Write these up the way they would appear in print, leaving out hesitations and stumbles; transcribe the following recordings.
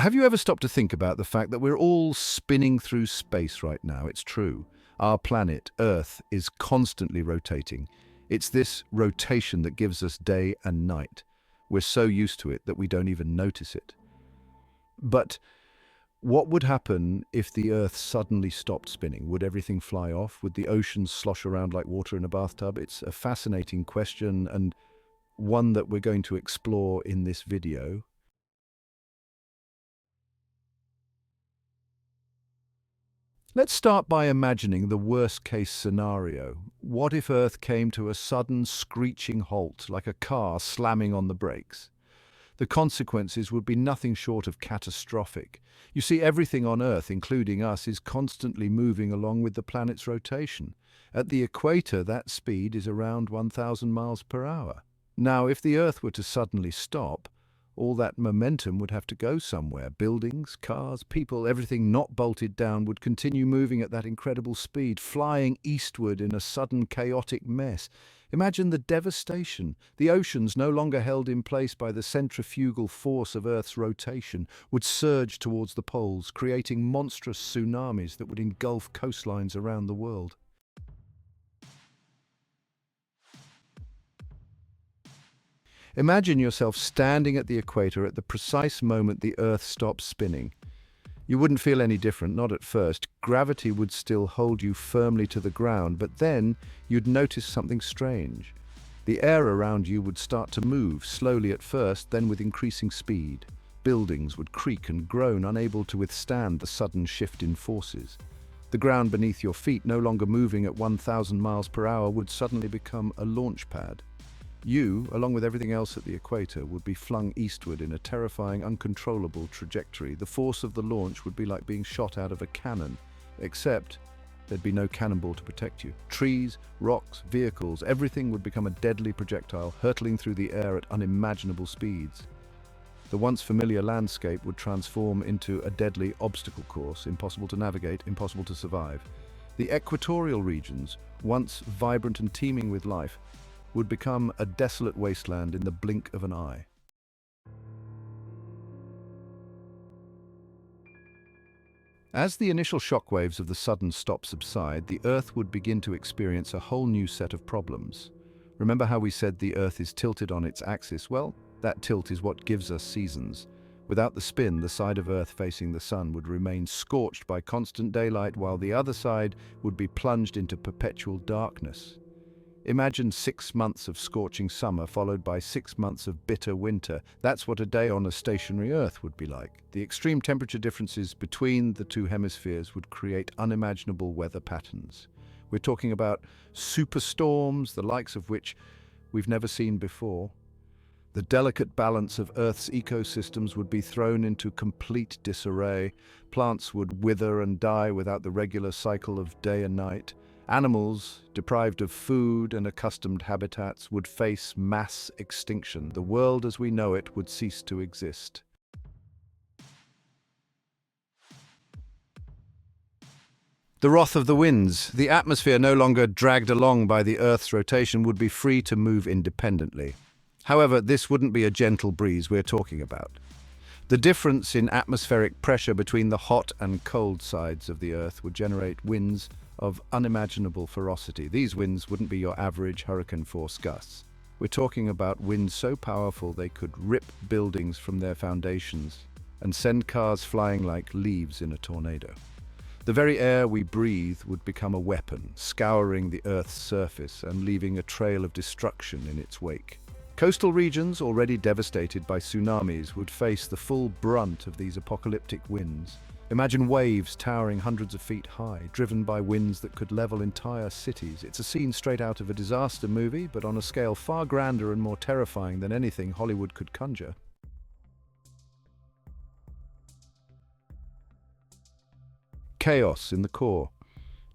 Have you ever stopped to think about the fact that we're all spinning through space right now? It's true. Our planet, Earth, is constantly rotating. It's this rotation that gives us day and night. We're so used to it that we don't even notice it. But what would happen if the Earth suddenly stopped spinning? Would everything fly off? Would the oceans slosh around like water in a bathtub? It's a fascinating question and one that we're going to explore in this video. Let's start by imagining the worst-case scenario. What if Earth came to a sudden screeching halt, like a car slamming on the brakes? The consequences would be nothing short of catastrophic. You see, everything on Earth, including us, is constantly moving along with the planet's rotation. At the equator, that speed is around 1,000 miles per hour. Now, if the Earth were to suddenly stop, all that momentum would have to go somewhere. Buildings, cars, people, everything not bolted down would continue moving at that incredible speed, flying eastward in a sudden chaotic mess. Imagine the devastation. The oceans, no longer held in place by the centrifugal force of Earth's rotation, would surge towards the poles, creating monstrous tsunamis that would engulf coastlines around the world. Imagine yourself standing at the equator at the precise moment the Earth stops spinning. You wouldn't feel any different, not at first. Gravity would still hold you firmly to the ground, but then you'd notice something strange. The air around you would start to move, slowly at first, then with increasing speed. Buildings would creak and groan, unable to withstand the sudden shift in forces. The ground beneath your feet, no longer moving at 1,000 miles per hour, would suddenly become a launch pad. You, along with everything else at the equator, would be flung eastward in a terrifying, uncontrollable trajectory. The force of the launch would be like being shot out of a cannon, except there'd be no cannonball to protect you. Trees, rocks, vehicles, everything would become a deadly projectile, hurtling through the air at unimaginable speeds. The once familiar landscape would transform into a deadly obstacle course, impossible to navigate, impossible to survive. The equatorial regions, once vibrant and teeming with life, would become a desolate wasteland in the blink of an eye. As the initial shockwaves of the sudden stop subside, the Earth would begin to experience a whole new set of problems. Remember how we said the Earth is tilted on its axis? Well, that tilt is what gives us seasons. Without the spin, the side of Earth facing the sun would remain scorched by constant daylight, while the other side would be plunged into perpetual darkness. Imagine 6 months of scorching summer followed by 6 months of bitter winter. That's what a day on a stationary Earth would be like. The extreme temperature differences between the two hemispheres would create unimaginable weather patterns. We're talking about superstorms, the likes of which we've never seen before. The delicate balance of Earth's ecosystems would be thrown into complete disarray. Plants would wither and die without the regular cycle of day and night. Animals, deprived of food and accustomed habitats, would face mass extinction. The world as we know it would cease to exist. The wrath of the winds. The atmosphere, no longer dragged along by the Earth's rotation, would be free to move independently. However, this wouldn't be a gentle breeze we're talking about. The difference in atmospheric pressure between the hot and cold sides of the Earth would generate winds of unimaginable ferocity. These winds wouldn't be your average hurricane-force gusts. We're talking about winds so powerful they could rip buildings from their foundations and send cars flying like leaves in a tornado. The very air we breathe would become a weapon, scouring the Earth's surface and leaving a trail of destruction in its wake. Coastal regions, already devastated by tsunamis, would face the full brunt of these apocalyptic winds. Imagine waves towering hundreds of feet high, driven by winds that could level entire cities. It's a scene straight out of a disaster movie, but on a scale far grander and more terrifying than anything Hollywood could conjure. Chaos in the core.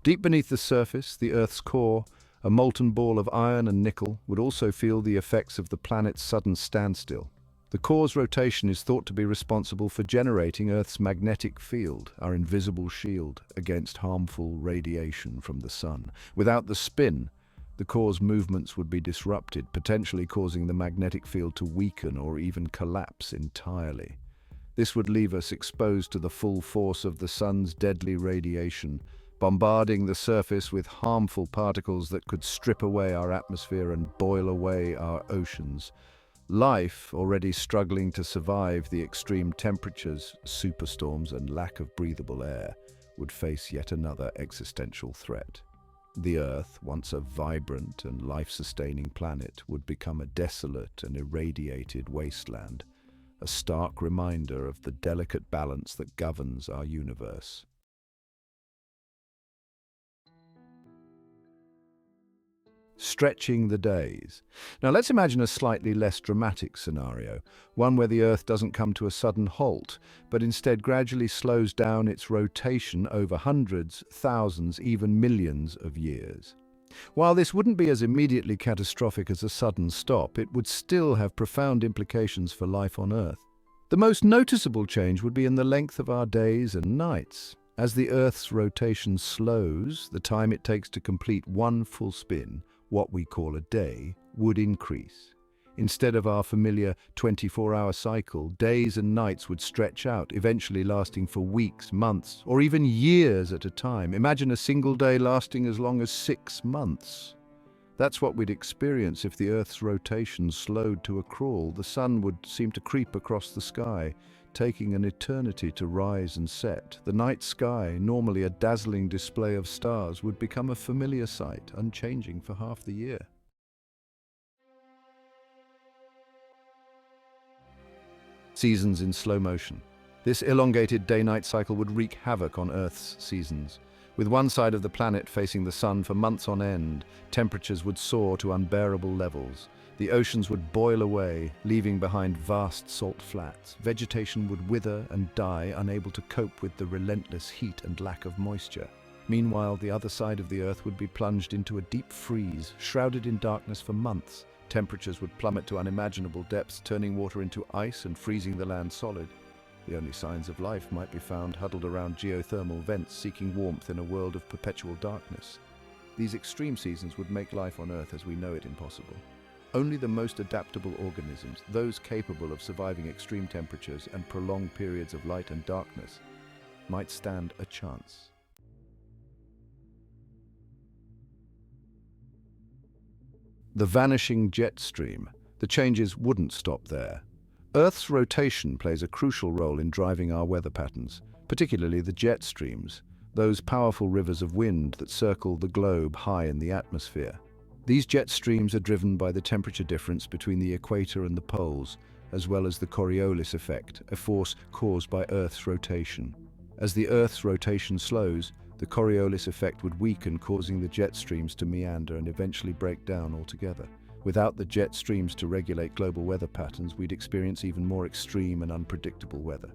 Deep beneath the surface, the Earth's core, a molten ball of iron and nickel, would also feel the effects of the planet's sudden standstill. The core's rotation is thought to be responsible for generating Earth's magnetic field, our invisible shield, against harmful radiation from the sun. Without the spin, the core's movements would be disrupted, potentially causing the magnetic field to weaken or even collapse entirely. This would leave us exposed to the full force of the sun's deadly radiation, bombarding the surface with harmful particles that could strip away our atmosphere and boil away our oceans. Life, already struggling to survive the extreme temperatures, superstorms, and lack of breathable air, would face yet another existential threat. The Earth, once a vibrant and life-sustaining planet, would become a desolate and irradiated wasteland, a stark reminder of the delicate balance that governs our universe. Stretching the days. Now let's imagine a slightly less dramatic scenario, one where the Earth doesn't come to a sudden halt, but instead gradually slows down its rotation over hundreds, thousands, even millions of years. While this wouldn't be as immediately catastrophic as a sudden stop, it would still have profound implications for life on Earth. The most noticeable change would be in the length of our days and nights. As the Earth's rotation slows, the time it takes to complete one full spin, what we call a day, would increase. Instead of our familiar 24-hour cycle, days and nights would stretch out, eventually lasting for weeks, months, or even years at a time. Imagine a single day lasting as long as 6 months. That's what we'd experience if the Earth's rotation slowed to a crawl. The sun would seem to creep across the sky, taking an eternity to rise and set. The night sky, normally a dazzling display of stars, would become a familiar sight, unchanging for half the year. Seasons in slow motion. This elongated day-night cycle would wreak havoc on Earth's seasons. With one side of the planet facing the sun for months on end, temperatures would soar to unbearable levels. The oceans would boil away, leaving behind vast salt flats. Vegetation would wither and die, unable to cope with the relentless heat and lack of moisture. Meanwhile, the other side of the Earth would be plunged into a deep freeze, shrouded in darkness for months. Temperatures would plummet to unimaginable depths, turning water into ice and freezing the land solid. The only signs of life might be found huddled around geothermal vents, seeking warmth in a world of perpetual darkness. These extreme seasons would make life on Earth as we know it impossible. Only the most adaptable organisms, those capable of surviving extreme temperatures and prolonged periods of light and darkness, might stand a chance. The vanishing jet stream. The changes wouldn't stop there. Earth's rotation plays a crucial role in driving our weather patterns, particularly the jet streams, those powerful rivers of wind that circle the globe high in the atmosphere. These jet streams are driven by the temperature difference between the equator and the poles, as well as the Coriolis effect, a force caused by Earth's rotation. As the Earth's rotation slows, the Coriolis effect would weaken, causing the jet streams to meander and eventually break down altogether. Without the jet streams to regulate global weather patterns, we'd experience even more extreme and unpredictable weather.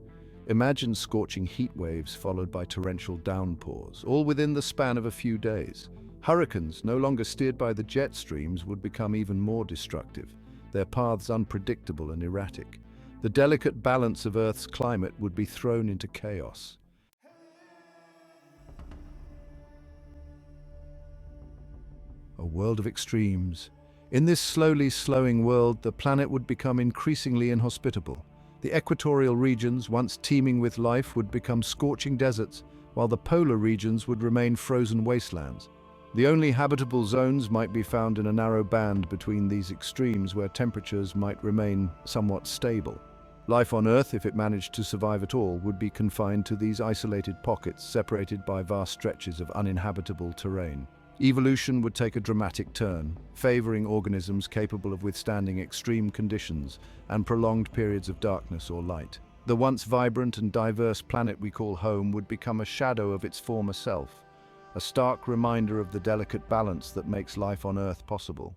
Imagine scorching heat waves followed by torrential downpours, all within the span of a few days. Hurricanes, no longer steered by the jet streams, would become even more destructive, their paths unpredictable and erratic. The delicate balance of Earth's climate would be thrown into chaos. A world of extremes. In this slowly slowing world, the planet would become increasingly inhospitable. The equatorial regions, once teeming with life, would become scorching deserts, while the polar regions would remain frozen wastelands. The only habitable zones might be found in a narrow band between these extremes where temperatures might remain somewhat stable. Life on Earth, if it managed to survive at all, would be confined to these isolated pockets separated by vast stretches of uninhabitable terrain. Evolution would take a dramatic turn, favoring organisms capable of withstanding extreme conditions and prolonged periods of darkness or light. The once vibrant and diverse planet we call home would become a shadow of its former self, a stark reminder of the delicate balance that makes life on Earth possible.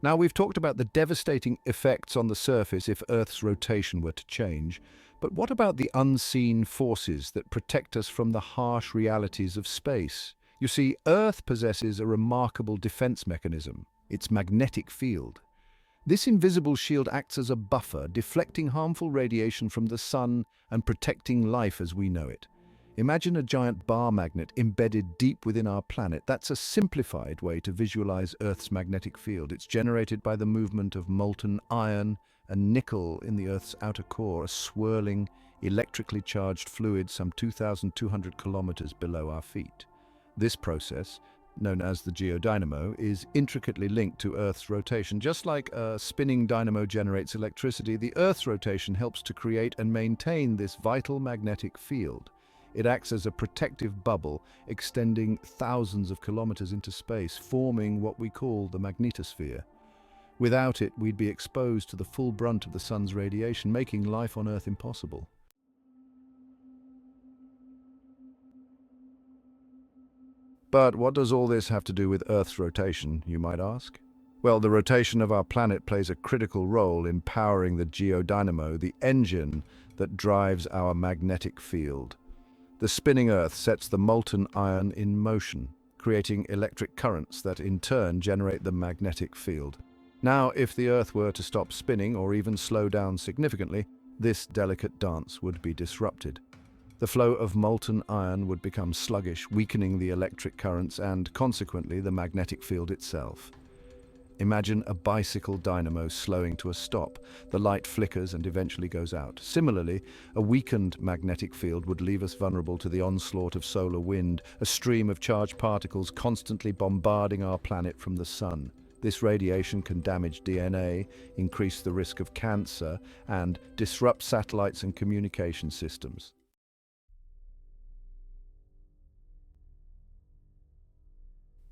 Now, we've talked about the devastating effects on the surface if Earth's rotation were to change, but what about the unseen forces that protect us from the harsh realities of space? You see, Earth possesses a remarkable defense mechanism, its magnetic field. This invisible shield acts as a buffer, deflecting harmful radiation from the sun and protecting life as we know it. Imagine a giant bar magnet embedded deep within our planet. That's a simplified way to visualize Earth's magnetic field. It's generated by the movement of molten iron and nickel in the Earth's outer core, a swirling, electrically charged fluid some 2,200 kilometers below our feet. This process, known as the geodynamo, is intricately linked to Earth's rotation. Just like a spinning dynamo generates electricity, the Earth's rotation helps to create and maintain this vital magnetic field. It acts as a protective bubble, extending thousands of kilometers into space, forming what we call the magnetosphere. Without it, we'd be exposed to the full brunt of the sun's radiation, making life on Earth impossible. But what does all this have to do with Earth's rotation, you might ask? Well, the rotation of our planet plays a critical role in powering the geodynamo, the engine that drives our magnetic field. The spinning Earth sets the molten iron in motion, creating electric currents that in turn generate the magnetic field. Now, if the Earth were to stop spinning or even slow down significantly, this delicate dance would be disrupted. The flow of molten iron would become sluggish, weakening the electric currents and, consequently, the magnetic field itself. Imagine a bicycle dynamo slowing to a stop. The light flickers and eventually goes out. Similarly, a weakened magnetic field would leave us vulnerable to the onslaught of solar wind, a stream of charged particles constantly bombarding our planet from the sun. This radiation can damage DNA, increase the risk of cancer, and disrupt satellites and communication systems.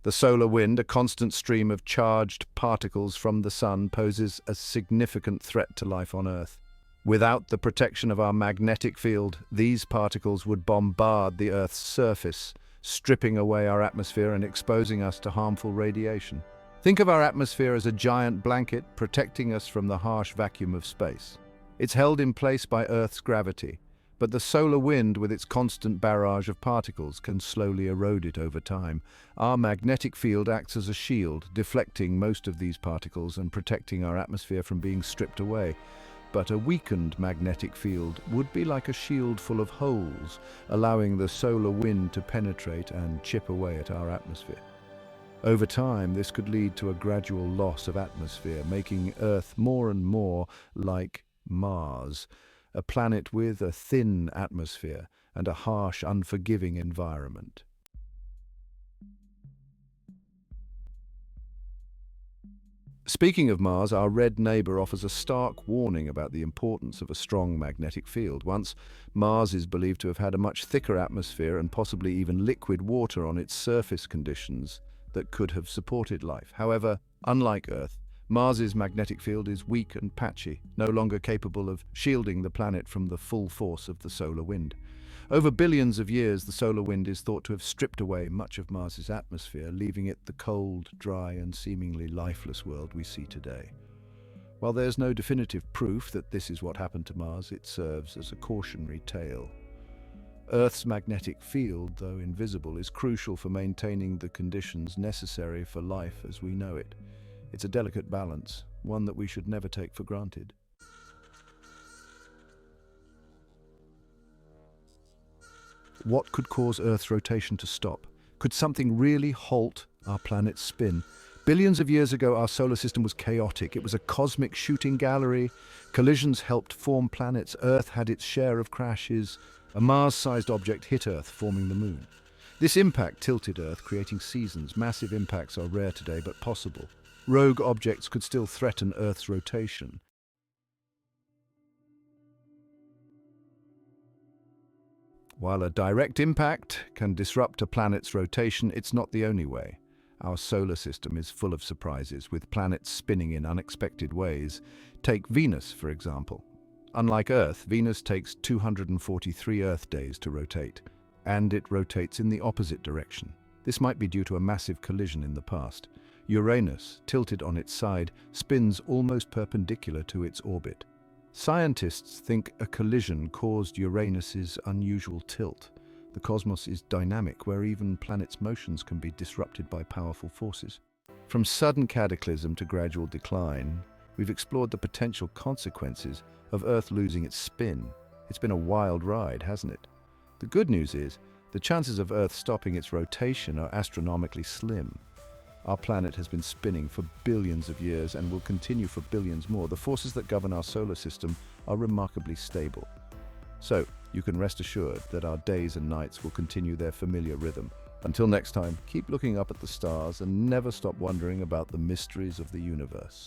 The solar wind, a constant stream of charged particles from the sun, poses a significant threat to life on Earth. Without the protection of our magnetic field, these particles would bombard the Earth's surface, stripping away our atmosphere and exposing us to harmful radiation. Think of our atmosphere as a giant blanket protecting us from the harsh vacuum of space. It's held in place by Earth's gravity, but the solar wind, with its constant barrage of particles, can slowly erode it over time. Our magnetic field acts as a shield, deflecting most of these particles and protecting our atmosphere from being stripped away. But a weakened magnetic field would be like a shield full of holes, allowing the solar wind to penetrate and chip away at our atmosphere. Over time, this could lead to a gradual loss of atmosphere, making Earth more and more like Mars, a planet with a thin atmosphere and a harsh, unforgiving environment. Speaking of Mars, our red neighbor offers a stark warning about the importance of a strong magnetic field. Once, Mars is believed to have had a much thicker atmosphere and possibly even liquid water on its surface conditions that could have supported life. However, unlike Earth, Mars's magnetic field is weak and patchy, no longer capable of shielding the planet from the full force of the solar wind. Over billions of years, the solar wind is thought to have stripped away much of Mars's atmosphere, leaving it the cold, dry, and seemingly lifeless world we see today. While there's no definitive proof that this is what happened to Mars, it serves as a cautionary tale. Earth's magnetic field, though invisible, is crucial for maintaining the conditions necessary for life as we know it. It's a delicate balance, one that we should never take for granted. What could cause Earth's rotation to stop? Could something really halt our planet's spin? Billions of years ago, our solar system was chaotic. It was a cosmic shooting gallery. Collisions helped form planets. Earth had its share of crashes. A Mars-sized object hit Earth, forming the Moon. This impact tilted Earth, creating seasons. Massive impacts are rare today, but possible. Rogue objects could still threaten Earth's rotation. While a direct impact can disrupt a planet's rotation, it's not the only way. Our solar system is full of surprises, with planets spinning in unexpected ways. Take Venus, for example. Unlike Earth, Venus takes 243 Earth days to rotate, and it rotates in the opposite direction. This might be due to a massive collision in the past. Uranus, tilted on its side, spins almost perpendicular to its orbit. Scientists think a collision caused Uranus's unusual tilt. The cosmos is dynamic, where even planets' motions can be disrupted by powerful forces. From sudden cataclysm to gradual decline, we've explored the potential consequences of Earth losing its spin. It's been a wild ride, hasn't it? The good news is, the chances of Earth stopping its rotation are astronomically slim. Our planet has been spinning for billions of years and will continue for billions more. The forces that govern our solar system are remarkably stable. So, you can rest assured that our days and nights will continue their familiar rhythm. Until next time, keep looking up at the stars and never stop wondering about the mysteries of the universe.